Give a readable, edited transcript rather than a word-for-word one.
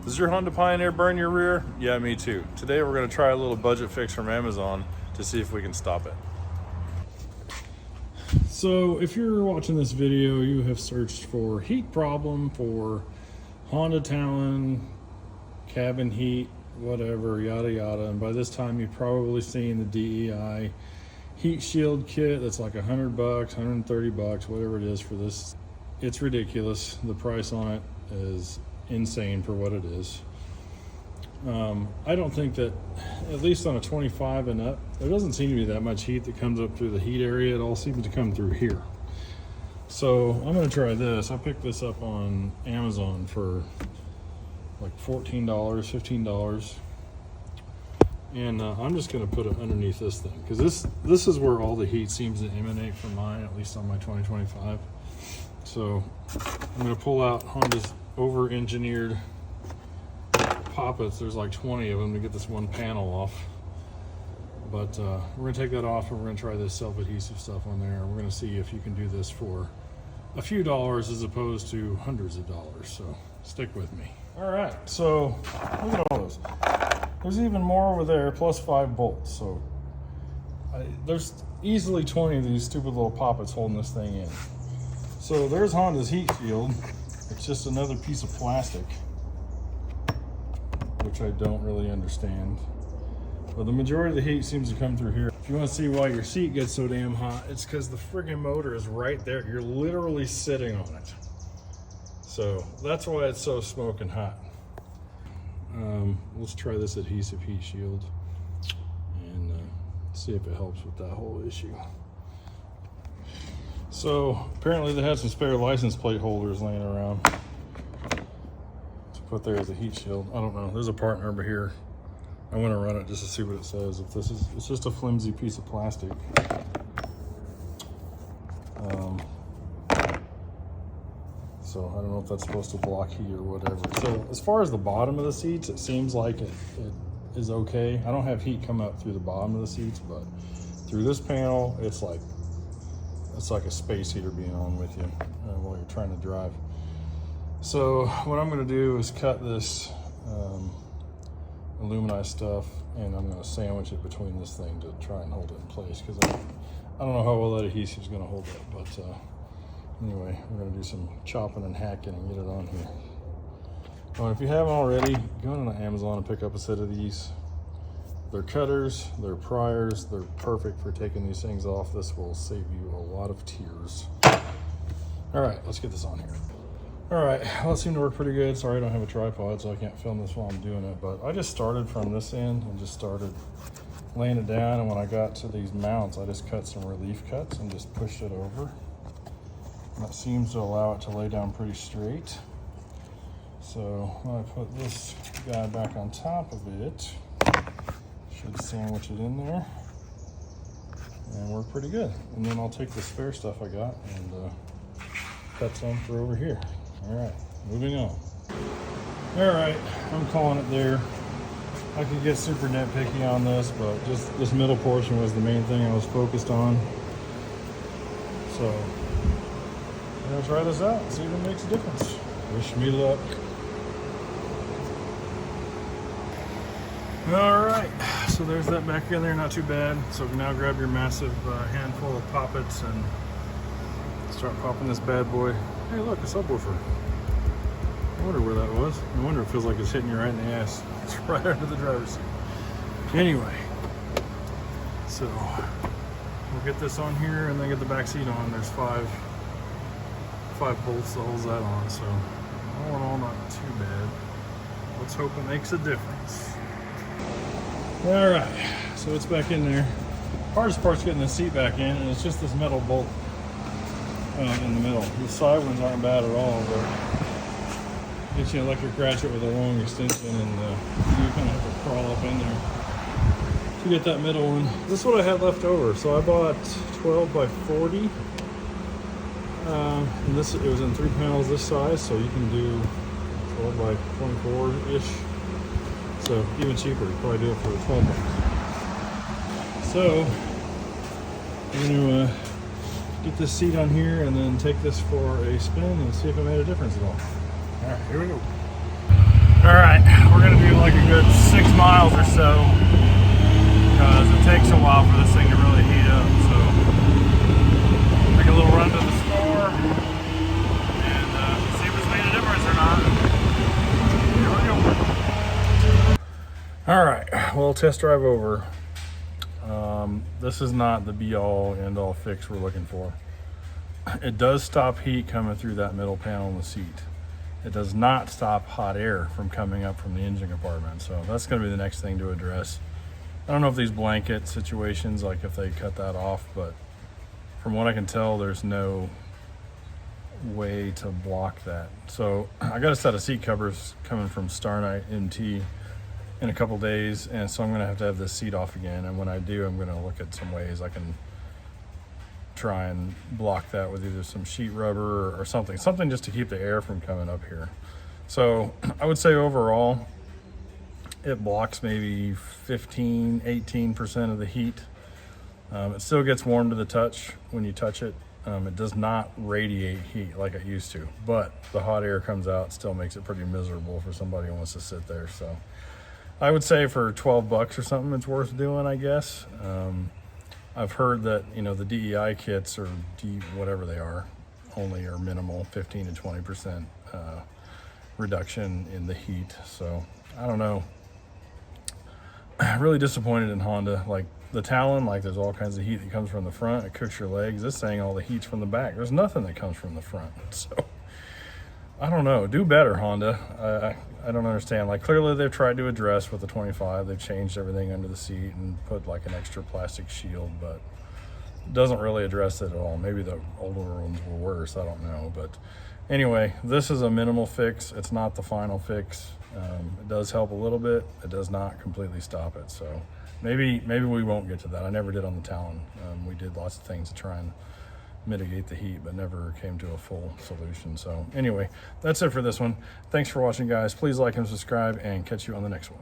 Does your Honda Pioneer burn your rear? Yeah, me too. Today we're gonna try a little budget fix from Amazon to see if we can stop it. So if you're watching this video, you have searched for heat problem for Honda Talon, cabin heat, whatever, yada yada. And by this time you've probably seen the DEI heat shield kit that's like $100, $130, whatever it is for this. It's ridiculous. The price on it is insane for what it is. I don't think that, at least on a 25 and up, there doesn't seem to be that much heat that comes up through the heat area. It all seems to come through here. So I'm going to try this. I picked this up on Amazon for like $14, $15. And I'm just going to put it underneath this thing, because this is where all the heat seems to emanate from mine, at least on my 2025. So I'm going to pull out Honda's over-engineered poppets. There's like 20 of them to get this one panel off. But we're going to take that off and we're going to try this self-adhesive stuff on there. We're going to see if you can do this for a few dollars as opposed to hundreds of dollars. So stick with me. All right, so look at all those. There's even more over there, plus 5 bolts. So there's easily 20 of these stupid little poppets holding this thing in. So there's Honda's heat shield. It's just another piece of plastic, which I don't really understand. But the majority of the heat seems to come through here. If you want to see why your seat gets so damn hot, it's because the friggin' motor is right there. You're literally sitting on it. So that's why it's so smoking hot. Let's try this adhesive heat shield and see if it helps with that whole issue. So apparently they had some spare license plate holders laying around to put there as a heat shield. I don't know. There's a part number here. I want to run it just to see what it says. If this is, it's just a flimsy piece of plastic. So I don't know if that's supposed to block heat or whatever. So as far as the bottom of the seats, it seems like it is okay. I don't have heat come up through the bottom of the seats, but through this panel, it's like a space heater being on with you while you're trying to drive. So what I'm going to do is cut this aluminite stuff, and I'm going to sandwich it between this thing to try and hold it in place, because I don't know how well that adhesive is going to hold it. But anyway, we're going to do some chopping and hacking and get it on here. Well, if you haven't already, go on Amazon and pick up a set of these. They're cutters, they're pliers, they're perfect for taking these things off. This will save you a lot of tears. All right, let's get this on here. All right, well, it seemed to work pretty good. Sorry I don't have a tripod, so I can't film this while I'm doing it, but I just started from this end and just started laying it down, and when I got to these mounts, I just cut some relief cuts and just pushed it over. And that seems to allow it to lay down pretty straight. So when I put this guy back on top of it, should sandwich it in there and work pretty good. And then I'll take the spare stuff I got and cut some for over here. All right, moving on. All right, I'm calling it there. I could get super nitpicky on this, but just this middle portion was the main thing I was focused on. So I'm gonna try this out and see if it makes a difference. Wish me luck. All right, so there's that back in there, not too bad. So now grab your massive handful of poppets and start popping this bad boy. Hey look, a subwoofer. I wonder where that was. No wonder it feels like it's hitting you right in the ass. It's right under the driver's seat. Anyway, so we'll get this on here and then get the back seat on. There's five bolts that holds that on, so all in all, not too bad. Let's hope it makes a difference. All right, so it's back in there. Hardest part's getting the seat back in, and it's just this metal bolt in the middle. The side ones aren't bad at all, but get you an electric ratchet with a long extension, and you kind of have to crawl up in there to get that middle one. This is what I had left over. So I bought 12 by 40. And this, it was in 3 panels this size, so you can do 12 by 24-ish. So even cheaper, you probably do it for $12. So I'm going to get this seat on here and then take this for a spin and see if it made a difference at all. All right, here we go. All right, like a good 6 miles or so, because it takes a while for this thing to really heat up. So make a little run to the store and see if it's made a difference or not. Here we go. All right, well, test drive over. This is not the be-all, end-all fix we're looking for. It does stop heat coming through that middle panel in the seat. It does not stop hot air from coming up from the engine compartment. So that's going to be the next thing to address. I don't know if these blanket situations, like if they cut that off, but from what I can tell, there's no way to block that. So I got a set of seat covers coming from Star Night MT in a couple days, and so I'm going to have this seat off again. And when I do, I'm going to look at some ways I can try and block that with either some sheet rubber or something just to keep the air from coming up here. So I would say overall it blocks maybe 15-18% of the heat. It still gets warm to the touch when you touch it. It does not radiate heat like it used to, but the hot air comes out, still makes it pretty miserable for somebody who wants to sit there. So I would say for $12 or something, it's worth doing, I guess. I've heard that, you know, the DEI kits, or whatever they are, only are minimal, 15 to 20% reduction in the heat. So I don't know. Really disappointed in Honda. Like the Talon, like there's all kinds of heat that comes from the front. It cooks your legs. This thing, all the heat's from the back. There's nothing that comes from the front. So I don't know. Do better, Honda. I don't understand. Like clearly they've tried to address with the 25. They've changed everything under the seat and put like an extra plastic shield, but it doesn't really address it at all. Maybe the older ones were worse. I don't know. But anyway, this is a minimal fix. It's not the final fix. It does help a little bit. It does not completely stop it. So maybe we won't get to that. I never did on the Talon. We did lots of things to try and mitigate the heat, but never came to a full solution. So anyway, that's it for this one. Thanks for watching, guys. Please like and subscribe, and catch you on the next one.